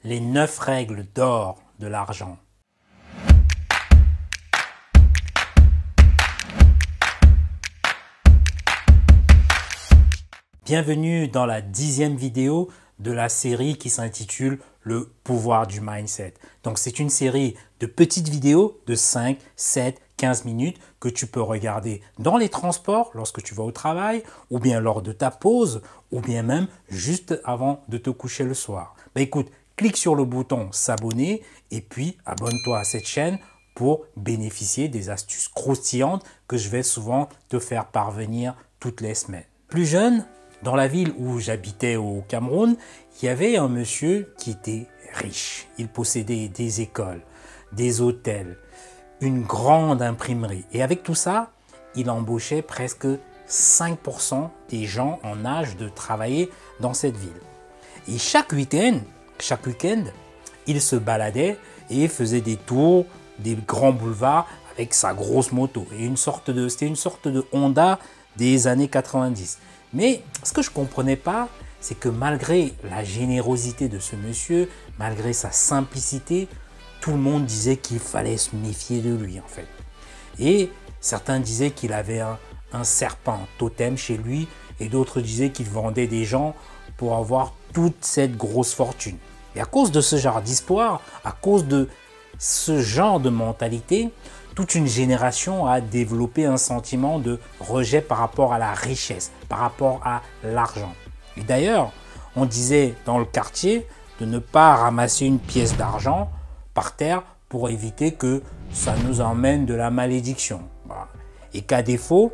les 9 règles d'or de l'argent. Bienvenue dans la 10e vidéo de la série qui s'intitule Le pouvoir du mindset. Donc c'est une série de petites vidéos de 5, 7, 15 minutes que tu peux regarder dans les transports lorsque tu vas au travail, ou bien lors de ta pause, ou bien même juste avant de te coucher le soir. Écoute, clique sur le bouton s'abonner et puis abonne-toi à cette chaîne pour bénéficier des astuces croustillantes que je vais souvent te faire parvenir toutes les semaines. Plus jeune, dans la ville où j'habitais au Cameroun, il y avait un monsieur qui était riche. Il possédait des écoles, des hôtels, une grande imprimerie. Et avec tout ça, il embauchait presque 5% des gens en âge de travailler dans cette ville. Et chaque week-end, il se baladait et faisait des tours des grands boulevards avec sa grosse moto. Et c'était une sorte de Honda des années 90. Mais ce que je ne comprenais pas, c'est que malgré la générosité de ce monsieur, malgré sa simplicité, tout le monde disait qu'il fallait se méfier de lui en fait. Et certains disaient qu'il avait un serpent totem chez lui et d'autres disaient qu'il vendait des gens pour avoir toute cette grosse fortune. Et à cause de ce genre d'histoire, à cause de ce genre de mentalité, toute une génération a développé un sentiment de rejet par rapport à la richesse, par rapport à l'argent. Et d'ailleurs, on disait dans le quartier de ne pas ramasser une pièce d'argent par terre pour éviter que ça nous emmène de la malédiction. Voilà. Et qu'à défaut,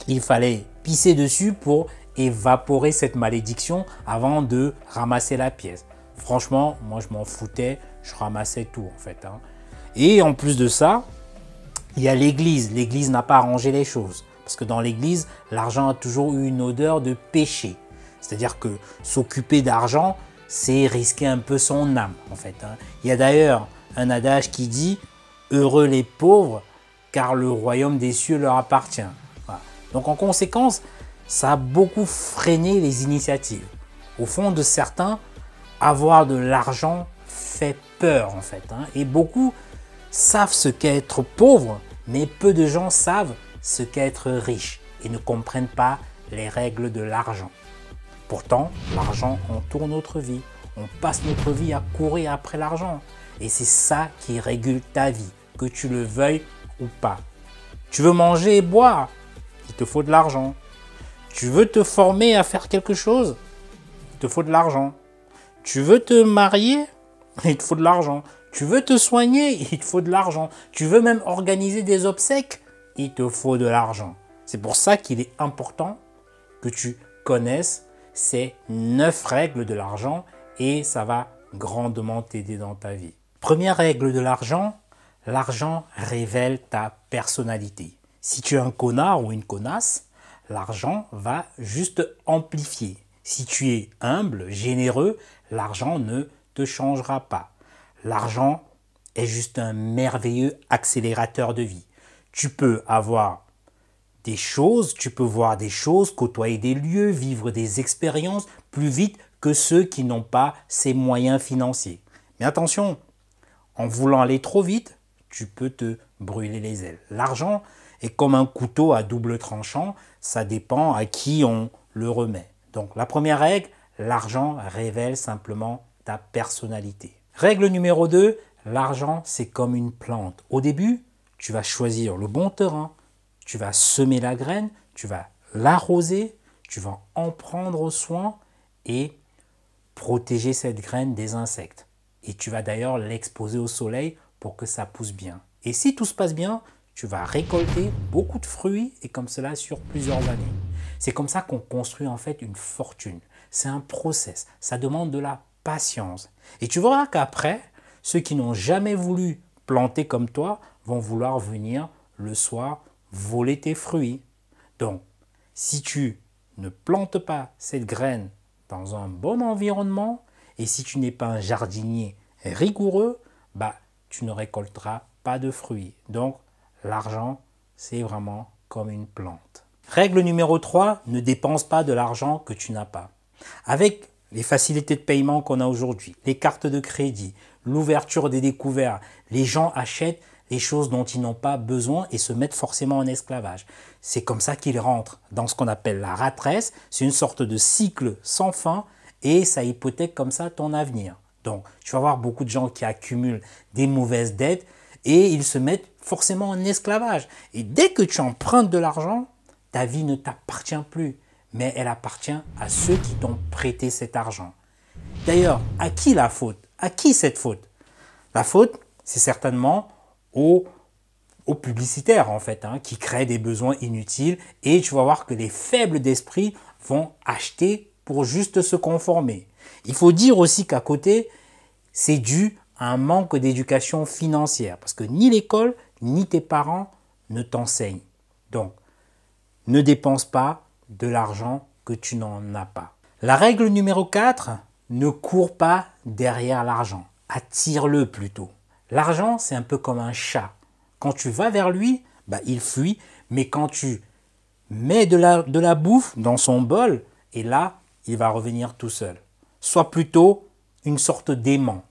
il fallait pisser dessus pour évaporer cette malédiction avant de ramasser la pièce. Franchement, moi je m'en foutais, je ramassais tout en fait. Et en plus de ça, il y a l'église. L'église n'a pas arrangé les choses. Parce que dans l'église, l'argent a toujours eu une odeur de péché. C'est-à-dire que s'occuper d'argent, c'est risquer un peu son âme, en fait. Il y a d'ailleurs un adage qui dit « Heureux les pauvres, car le royaume des cieux leur appartient ». Voilà. Donc en conséquence, ça a beaucoup freiné les initiatives. Au fond de certains, avoir de l'argent fait peur, en fait. Et beaucoup savent ce qu'est être pauvre, mais peu de gens savent ce qu'est être riche et ne comprennent pas les règles de l'argent. Pourtant, l'argent entoure notre vie. On passe notre vie à courir après l'argent. Et c'est ça qui régule ta vie, que tu le veuilles ou pas. Tu veux manger et boire, il te faut de l'argent. Tu veux te former à faire quelque chose, il te faut de l'argent. Tu veux te marier, il te faut de l'argent. Tu veux te soigner, il te faut de l'argent. Tu veux même organiser des obsèques, il te faut de l'argent. C'est pour ça qu'il est important que tu connaisses ces 9 règles de l'argent et ça va grandement t'aider dans ta vie. Première règle de l'argent révèle ta personnalité. Si tu es un connard ou une connasse, l'argent va juste amplifier. Si tu es humble, généreux, l'argent ne te changera pas. L'argent est juste un merveilleux accélérateur de vie. Tu peux avoir des choses, tu peux voir des choses, côtoyer des lieux, vivre des expériences plus vite que ceux qui n'ont pas ces moyens financiers. Mais attention, en voulant aller trop vite, tu peux te brûler les ailes. L'argent est comme un couteau à double tranchant, ça dépend à qui on le remet. Donc la première règle, l'argent révèle simplement ta personnalité. Règle numéro 2, l'argent c'est comme une plante. Au début, tu vas choisir le bon terrain, tu vas semer la graine, tu vas l'arroser, tu vas en prendre soin et protéger cette graine des insectes. Et tu vas d'ailleurs l'exposer au soleil pour que ça pousse bien. Et si tout se passe bien, tu vas récolter beaucoup de fruits et comme cela sur plusieurs années. C'est comme ça qu'on construit en fait une fortune. C'est un process, ça demande de la patience. Et tu verras qu'après, ceux qui n'ont jamais voulu planter comme toi vont vouloir venir le soir voler tes fruits. Donc, si tu ne plantes pas cette graine dans un bon environnement et si tu n'es pas un jardinier rigoureux, tu ne récolteras pas de fruits. Donc, l'argent, c'est vraiment comme une plante. Règle numéro 3, ne dépense pas de l'argent que tu n'as pas. Avec les facilités de paiement qu'on a aujourd'hui, les cartes de crédit, l'ouverture des découvertes, les gens achètent les choses dont ils n'ont pas besoin et se mettent forcément en esclavage. C'est comme ça qu'ils rentrent dans ce qu'on appelle la rat race. C'est une sorte de cycle sans fin et ça hypothèque comme ça ton avenir. Donc, tu vas voir beaucoup de gens qui accumulent des mauvaises dettes et ils se mettent forcément en esclavage. Et dès que tu empruntes de l'argent, ta vie ne t'appartient plus, mais elle appartient à ceux qui t'ont prêté cet argent. D'ailleurs, à qui la faute? À qui cette faute? La faute, c'est certainement aux publicitaires en fait, qui créent des besoins inutiles et tu vas voir que les faibles d'esprit vont acheter pour juste se conformer. Il faut dire aussi qu'à côté, c'est dû à un manque d'éducation financière parce que ni l'école ni tes parents ne t'enseignent. Donc, ne dépense pas de l'argent que tu n'en as pas. La règle numéro 4, ne cours pas derrière l'argent, attire-le plutôt. L'argent, c'est un peu comme un chat. Quand tu vas vers lui, il fuit, mais quand tu mets de la bouffe dans son bol, et là, il va revenir tout seul. Sois plutôt une sorte d'aimant.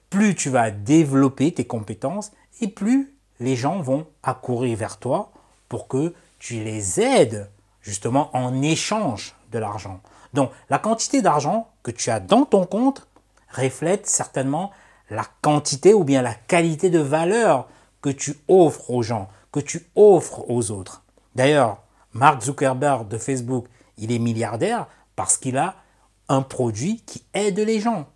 Plus tu vas développer tes compétences, et plus les gens vont accourir vers toi pour que tu les aides justement en échange de l'argent. Donc, la quantité d'argent que tu as dans ton compte reflète certainement la quantité ou bien la qualité de valeur que tu offres aux gens, que tu offres aux autres. D'ailleurs, Mark Zuckerberg de Facebook, il est milliardaire parce qu'il a un produit qui aide les gens.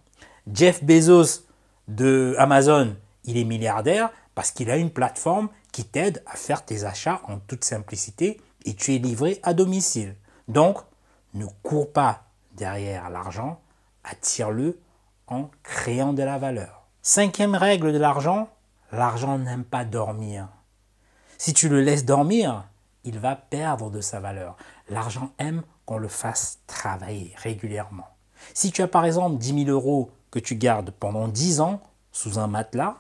Jeff Bezos de Amazon, il est milliardaire parce qu'il a une plateforme qui t'aide à faire tes achats en toute simplicité et tu es livré à domicile. Donc, ne cours pas derrière l'argent, attire-le en créant de la valeur. 5e règle de l'argent, l'argent n'aime pas dormir. Si tu le laisses dormir, il va perdre de sa valeur. L'argent aime qu'on le fasse travailler régulièrement. Si tu as par exemple 10 000 euros que tu gardes pendant 10 ans sous un matelas,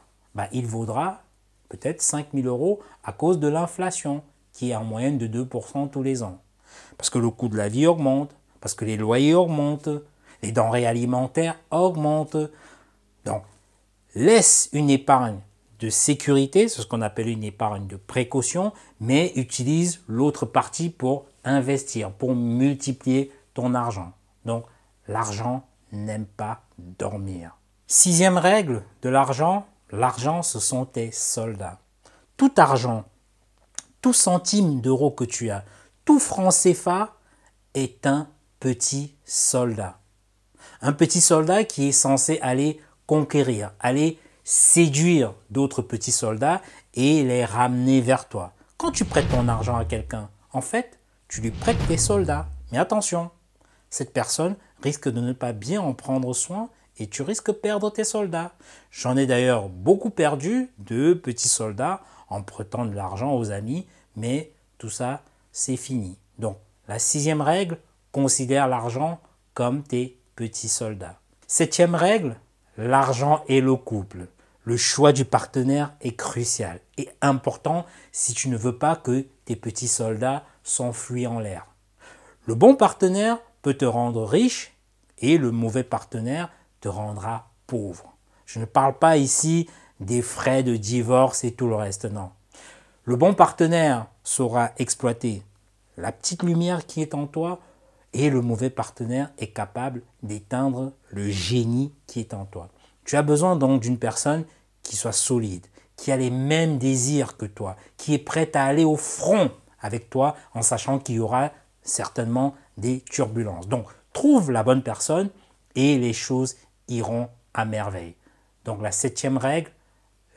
il vaudra peut-être 5 000 euros à cause de l'inflation qui est en moyenne de 2% tous les ans. Parce que le coût de la vie augmente, parce que les loyers augmentent, les denrées alimentaires augmentent. Donc, laisse une épargne de sécurité, c'est ce qu'on appelle une épargne de précaution, mais utilise l'autre partie pour investir, pour multiplier ton argent. Donc, l'argent n'aime pas dormir. 6e règle de l'argent, l'argent ce sont tes soldats. Tout argent, tout centime d'euro que tu as, tout franc CFA est un petit soldat. Un petit soldat qui est censé aller conquérir, aller séduire d'autres petits soldats et les ramener vers toi. Quand tu prêtes ton argent à quelqu'un, en fait, tu lui prêtes tes soldats. Mais attention, cette personne risque de ne pas bien en prendre soin et tu risques de perdre tes soldats. J'en ai d'ailleurs beaucoup perdu de petits soldats en prêtant de l'argent aux amis, mais tout ça, c'est fini. Donc, la 6e règle, considère l'argent comme tes petits soldats. 7e règle, l'argent et le couple. Le choix du partenaire est crucial et important si tu ne veux pas que tes petits soldats s'enfuient en l'air. Le bon partenaire peut te rendre riche et le mauvais partenaire te rendra pauvre. Je ne parle pas ici des frais de divorce et tout le reste, non. Le bon partenaire saura exploiter la petite lumière qui est en toi et le mauvais partenaire est capable d'éteindre le génie qui est en toi. Tu as besoin donc d'une personne qui soit solide, qui a les mêmes désirs que toi, qui est prête à aller au front avec toi en sachant qu'il y aura certainement des turbulences. Donc, trouve la bonne personne et les choses iront à merveille. Donc, la 7e règle,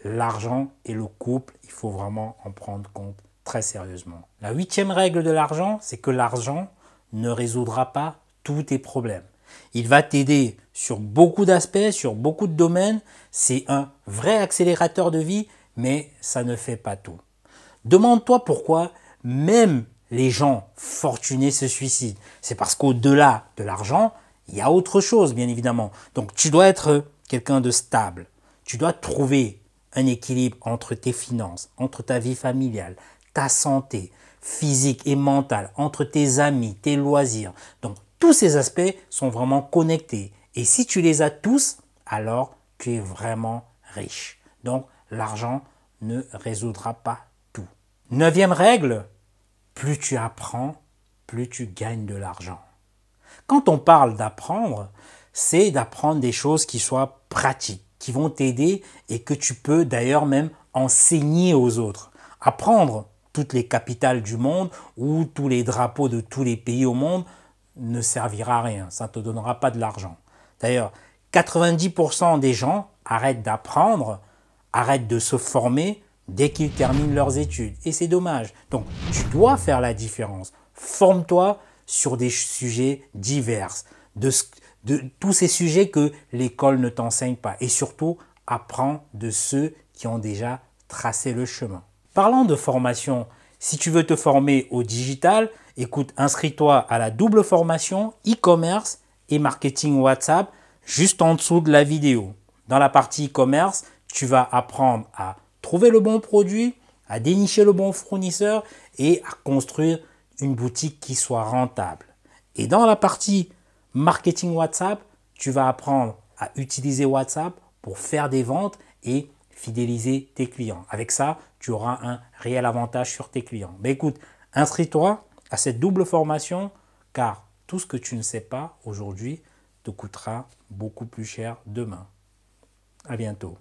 l'argent et le couple, il faut vraiment en prendre compte très sérieusement. La 8e règle de l'argent, c'est que l'argent ne résoudra pas tous tes problèmes. Il va t'aider sur beaucoup d'aspects, sur beaucoup de domaines. C'est un vrai accélérateur de vie, mais ça ne fait pas tout. Demande-toi pourquoi même les gens fortunés se suicident. C'est parce qu'au-delà de l'argent, il y a autre chose, bien évidemment. Donc, tu dois être quelqu'un de stable. Tu dois trouver un équilibre entre tes finances, entre ta vie familiale, ta santé physique et mentale, entre tes amis, tes loisirs. Donc, tous ces aspects sont vraiment connectés. Et si tu les as tous, alors tu es vraiment riche. Donc, l'argent ne résoudra pas tout. Neuvième règle, plus tu apprends, plus tu gagnes de l'argent. Quand on parle d'apprendre, c'est d'apprendre des choses qui soient pratiques, qui vont t'aider et que tu peux d'ailleurs même enseigner aux autres. Apprendre toutes les capitales du monde ou tous les drapeaux de tous les pays au monde ne servira à rien, ça ne te donnera pas de l'argent. D'ailleurs, 90% des gens arrêtent d'apprendre, arrêtent de se former dès qu'ils terminent leurs études. Et c'est dommage. Donc, tu dois faire la différence. Forme-toi sur des sujets divers, de tous ces sujets que l'école ne t'enseigne pas. Et surtout, apprends de ceux qui ont déjà tracé le chemin. Parlant de formation, si tu veux te former au digital, écoute, inscris-toi à la double formation e-commerce et marketing WhatsApp juste en dessous de la vidéo. Dans la partie e-commerce, tu vas apprendre à trouver le bon produit, à dénicher le bon fournisseur et à construire une boutique qui soit rentable. Et dans la partie marketing WhatsApp, tu vas apprendre à utiliser WhatsApp pour faire des ventes et fidéliser tes clients. Avec ça, tu auras un réel avantage sur tes clients. Mais écoute, inscris-toi à cette double formation car tout ce que tu ne sais pas aujourd'hui te coûtera beaucoup plus cher demain. À bientôt.